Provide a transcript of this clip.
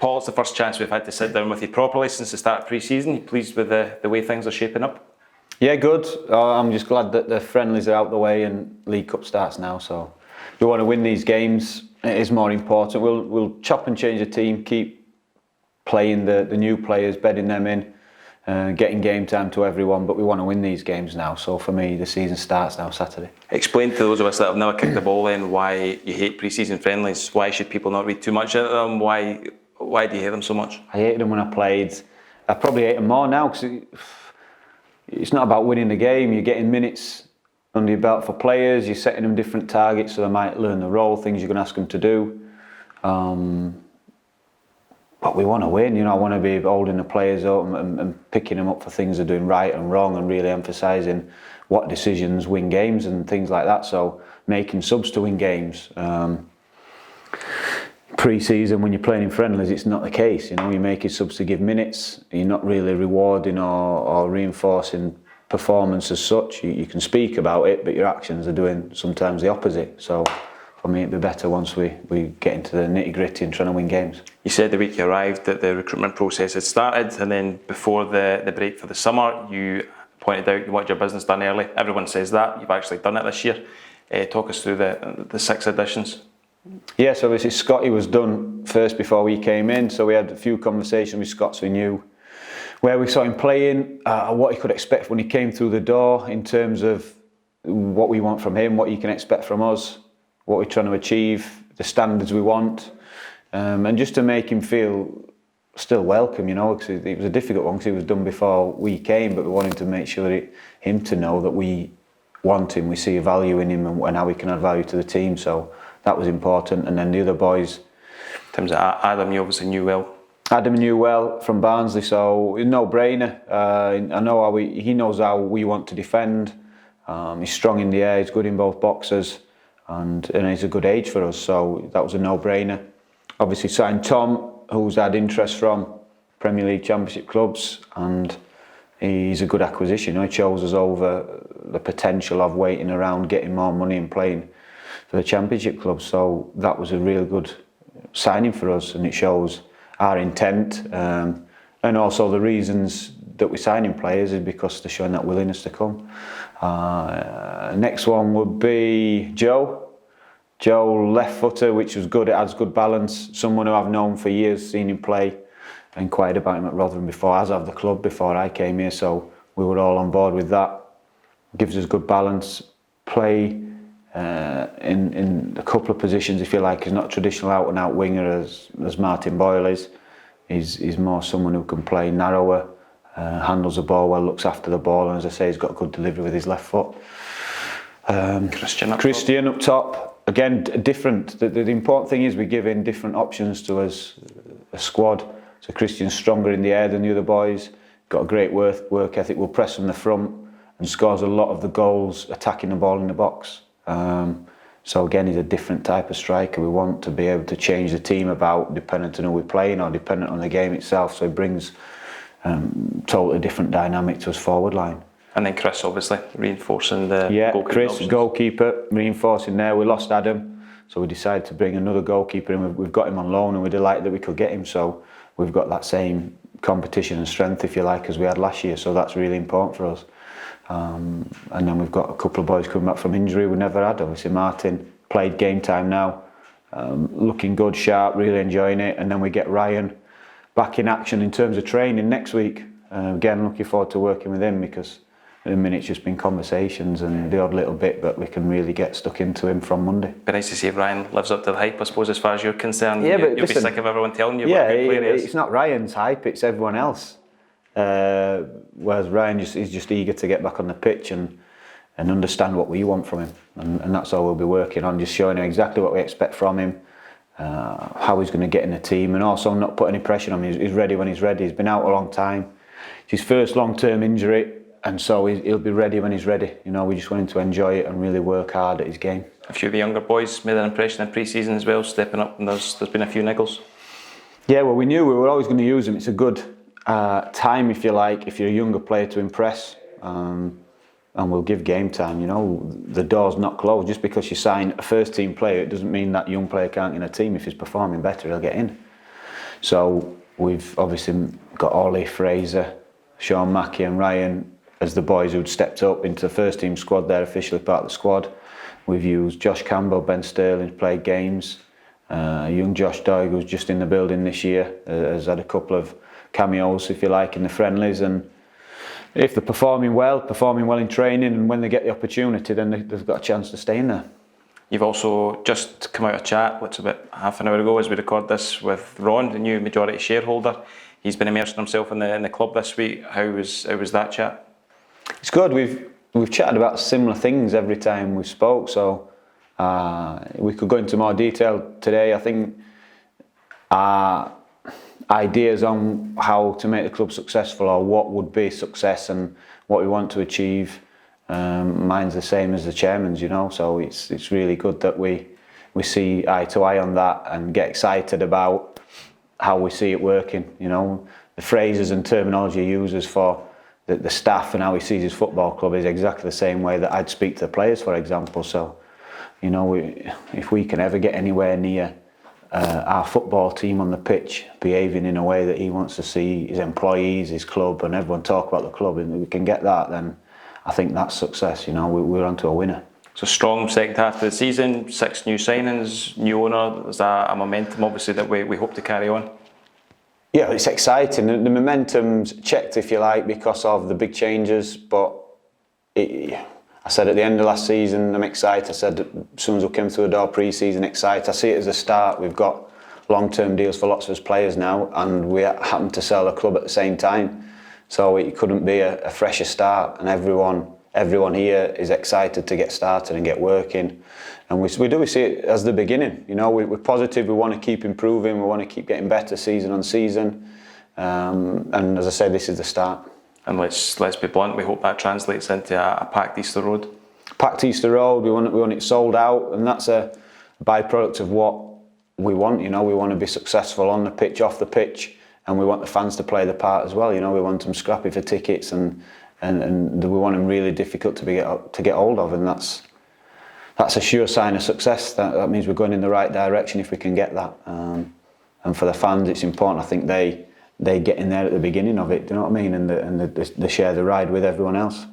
Paul, it's the first chance we've had to sit down with you properly since the start of pre-season. You pleased with the way things are shaping up? Yeah, good. I'm just glad that the friendlies are out the way and League Cup starts now. So we want to win these games. It is more important. We'll chop and change the team, keep playing the new players, bedding them in, getting game time to everyone. But we want to win these games now. So for me, the season starts now Saturday. Explain to those of us that have never kicked the ball then why you hate pre-season friendlies. Why should people not read too much into them? Why do you hate them so much? I hated them when I played. I probably hate them more now because it's not about winning the game. You're getting minutes under your belt for players. You're setting them different targets so they might learn the role, things you're going to ask them to do. But we want to win. You know, I want to be holding the players up and picking them up for things they're doing right and wrong, and really emphasising what decisions win games and things like that. So making subs to win games. Pre-season, when you're playing in friendlies, it's not the case. You know, you're making subs to give minutes. You're not really rewarding or reinforcing performance as such. You can speak about it, but your actions are doing sometimes the opposite. So for me, it'd be better once we get into the nitty-gritty and trying to win games. You said the week you arrived that the recruitment process had started, and then before the break for the summer, you pointed out you wanted your business done early. Everyone says that. You've actually done it this year. Talk us through the 6 additions. Yeah, so obviously Scotty was done first before we came in, so we had a few conversations with Scott so we knew where we saw him playing, what he could expect when he came through the door in terms of what we want from him, what he can expect from us, what we're trying to achieve, the standards we want, and just to make him feel still welcome, you know, because it was a difficult one because he was done before we came, but we wanted to make sure him to know that we want him, we see a value in him and how he can add value to the team, so that was important. And then the other boys, in terms of Adam, you obviously knew well. Adam knew well from Barnsley, so no-brainer. I know he knows how we want to defend. He's strong in the air, he's good in both boxes, and he's a good age for us, so that was a no-brainer. Obviously signed Tom, who's had interest from Premier League Championship clubs, and he's a good acquisition. He chose us over the potential of waiting around, getting more money and playing for the Championship club, so that was a real good signing for us, and it shows our intent, and also the reasons that we're signing players is because they're showing that willingness to come. Next one would be Joe, left footer, which was good. It adds good balance. Someone who I've known for years, seen him play, inquired about him at Rotherham before, as have the club before I came here, so we were all on board with that. Gives us good balance, play in a couple of positions, if you like. He's not a traditional out-and-out winger as Martin Boyle is. He's more someone who can play narrower, handles the ball well, looks after the ball, and as I say, he's got good delivery with his left foot. Christian up top, again different. The important thing is we give in different options to us, a squad. So Christian's stronger in the air than the other boys, got a great work ethic, will press from the front and scores a lot of the goals attacking the ball in the box. So again, he's a different type of striker. We want to be able to change the team about dependent on who we're playing or dependent on the game itself. So he brings totally different dynamic to his forward line. And then Chris, obviously, reinforcing the Chris, goalkeeper, reinforcing there. We lost Adam, so we decided to bring another goalkeeper in. We've got him on loan and we're delighted that we could get him. So we've got that same competition and strength, if you like, as we had last year. So that's really important for us. And then we've got a couple of boys coming back from injury we never had. Obviously Martin played game time now, looking good, sharp, really enjoying it. And then we get Ryan back in action in terms of training next week. Again, looking forward to working with him because at the minute it's just been conversations and the odd little bit, but we can really get stuck into him from Monday. Be nice to see if Ryan lives up to the hype, I suppose, as far as you're concerned. Yeah, but you'll be sick of everyone telling you what a good player is. It's not Ryan's hype, it's everyone else. Whereas Ryan is just eager to get back on the pitch and understand what we want from him, and that's all we'll be working on, just showing him exactly what we expect from him, how he's going to get in the team, and also not put any pressure on him. He's ready when he's ready. He's been out a long time. It's his first long-term injury, and so he'll be ready when he's ready. You know, we just want him to enjoy it and really work hard at his game. A few of the younger boys made an impression in pre-season as well, stepping up, and there's been a few niggles. Yeah, well, we knew we were always going to use him. It's a good time, if you like, if you're a younger player to impress, and we'll give game time. You know, the door's not closed. Just because you sign a first team player, it doesn't mean that young player can't get in a team. If he's performing better, he'll get in. So we've obviously got Ollie, Fraser, Sean Mackey and Ryan as the boys who'd stepped up into the first team squad. They're officially part of the squad. We've used Josh Campbell, Ben Stirling, played games. Young Josh Doig, who's just in the building this year, has had a couple of cameos, if you like, in the friendlies. And if they're performing well in training, and when they get the opportunity, then they've got a chance to stay in there. You've also just come out of chat, what's about half an hour ago as we record this, with Ron, the new majority shareholder. He's been immersing himself in the club this week. How was that chat? It's good. We've chatted about similar things every time we've spoke, so we could go into more detail today. I think our ideas on how to make the club successful, or what would be success and what we want to achieve, mine's the same as the chairman's, you know, so it's really good that we see eye to eye on that and get excited about how we see it working. You know, the phrases and terminology he uses for the staff and how he sees his football club is exactly the same way that I'd speak to the players, for example. So, you know, if we can ever get anywhere near our football team on the pitch behaving in a way that he wants to see his employees, his club and everyone talk about the club, and we can get that, then I think that's success. You know, we're onto a winner. So strong second half of the season, 6 new signings, new owner. Is that a momentum obviously that we hope to carry on? Yeah, it's exciting. The momentum's checked, if you like, because of the big changes. But I said at the end of last season, I'm excited. I said as soon as we came through the door pre-season, excited. I see it as a start. We've got long-term deals for lots of us players now, and we happen to sell the club at the same time. So it couldn't be a fresher start, and everyone here is excited to get started and get working. And we see it as the beginning. You know, we're positive. We want to keep improving. We want to keep getting better season on season. And as I said, this is the start. And let's be blunt. We hope that translates into a packed Easter Road. Packed Easter Road. We want it sold out, and that's a byproduct of what we want. You know, we want to be successful on the pitch, off the pitch, and we want the fans to play the part as well. You know, we want them scrappy for tickets, and we want them really difficult to get hold of, and that's a sure sign of success. That means we're going in the right direction if we can get that. And for the fans, it's important. I think they get in there at the beginning of it. Do you know what I mean? And they share the ride with everyone else.